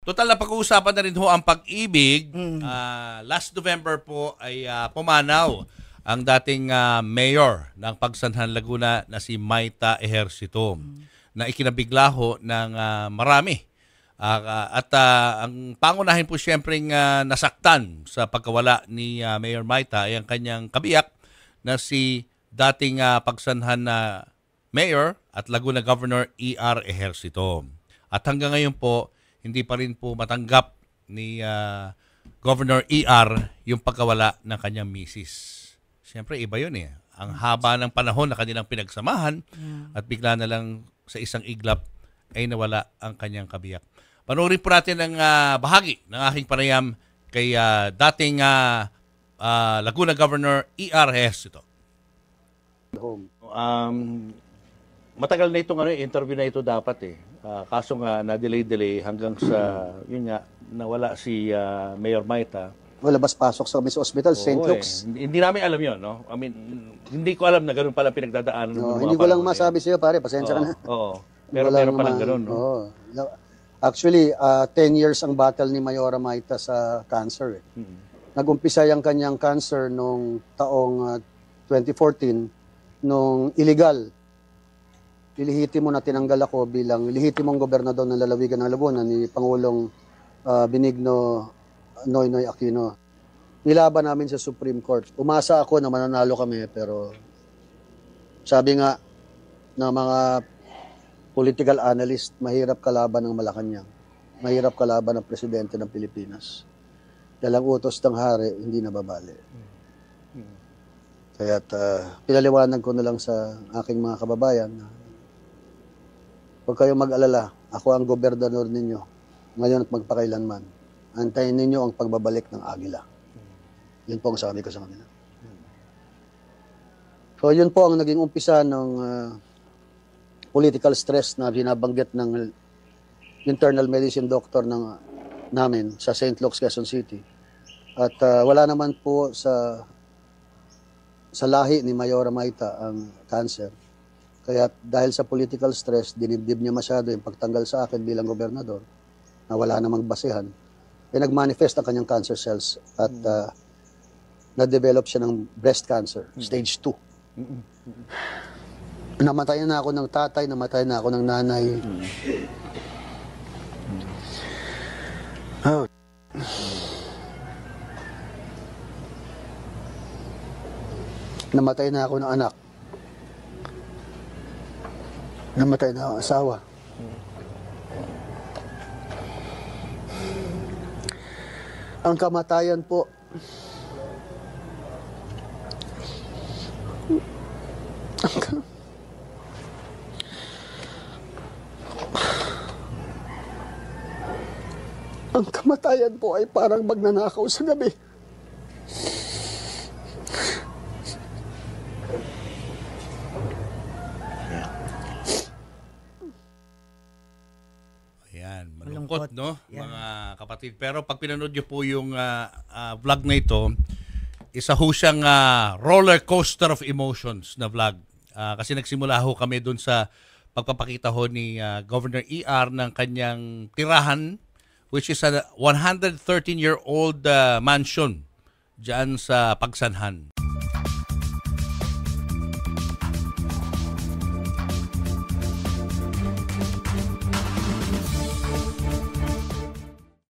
Total na pag-uusapan na rin ho ang pag-ibig. Last November po ay pumanaw ang dating mayor ng Pagsanhan, Laguna na si Mayta Ejercito na ikinabigla ho ng marami. Ang pangunahin po siyempre nasaktan sa pagkawala ni Mayor Mayta ay ang kanyang kabiyak na si dating Pagsanhan na Mayor at Laguna Governor E.R. Ejercito. At hanggang ngayon po, hindi pa rin po matanggap ni Governor E.R. yung pagkawala ng kanyang misis. Siyempre, iba yun eh. Ang haba ng panahon na kanilang pinagsamahan at bigla na lang sa isang iglap ay nawala ang kanyang kabiyak. Panoorin po natin ang bahagi ng aking panayam kay dating Laguna Governor E.R. Ejercito. Matagal na itong interview na ito dapat eh. Kaso nga na-delay hanggang sa yun nga nawala si Mayor Mayta. Labas-pasok sa Miss Hospital, St. Luke's. Hindi namin alam yun, no? I mean, hindi ko alam na gano'n pala pinagdadaanan. Hindi ko lang masabi sa'yo, pare. Pasensya ka na. Oo. Pero meron palang gano'n, no? Actually, 10 years ang battle ni Mayora Mayta sa cancer. Nag-umpisa yung kanyang cancer noong taong 2014 nung illegal. Ilihitimo na tinanggal ako bilang lihitimong gobernador ng lalawigan ng Laguna ni Pangulong Benigno Noynoy Aquino. Nilaban namin sa Supreme Court. Umasa ako na mananalo kami pero sabi nga ng mga political analyst, mahirap kalaban ng Malacanang. Mahirap kalaban ng presidente ng Pilipinas. Dahil ang utos ng hari, hindi nababali. Kaya't pinaliwanag ko na lang sa aking mga kababayan na huwag kayong mag-alala. Ako ang gobernador ninyo ngayon at magpakailanman. Antayin ninyo ang pagbabalik ng Agila. Yun po ang sabi ko sa kanila. So yun po ang naging umpisa ng political stress na binabanggit ng internal medicine doctor namin sa St. Luke's, Quezon City. At wala naman po sa lahi ni Mayora Mayta ang cancer. Kaya dahil sa political stress, dinibdib niya masyado yung pagtanggal sa akin bilang gobernador na wala namang basehan. Nag-manifest ang kanyang cancer cells at na-develop siya ng breast cancer, stage 2. Namatay na ako ng tatay, namatay na ako ng nanay. Namatay na ako ng anak. Namatay na ako ng asawa. Ang kamatayan po, ang kamatayan po ay parang magnanakaw sa gabi. Ayan, malungkot, no? Mga kapatid. Pero pag pinanood nyo po yung vlog na ito, isa ho siyang roller coaster of emotions na vlog. Kasi nagsimula ho kami dun sa pagpapakita ho ni Governor E.R. ng kanyang tirahan, which is a 113-year-old mansion dyan sa Pagsanhan.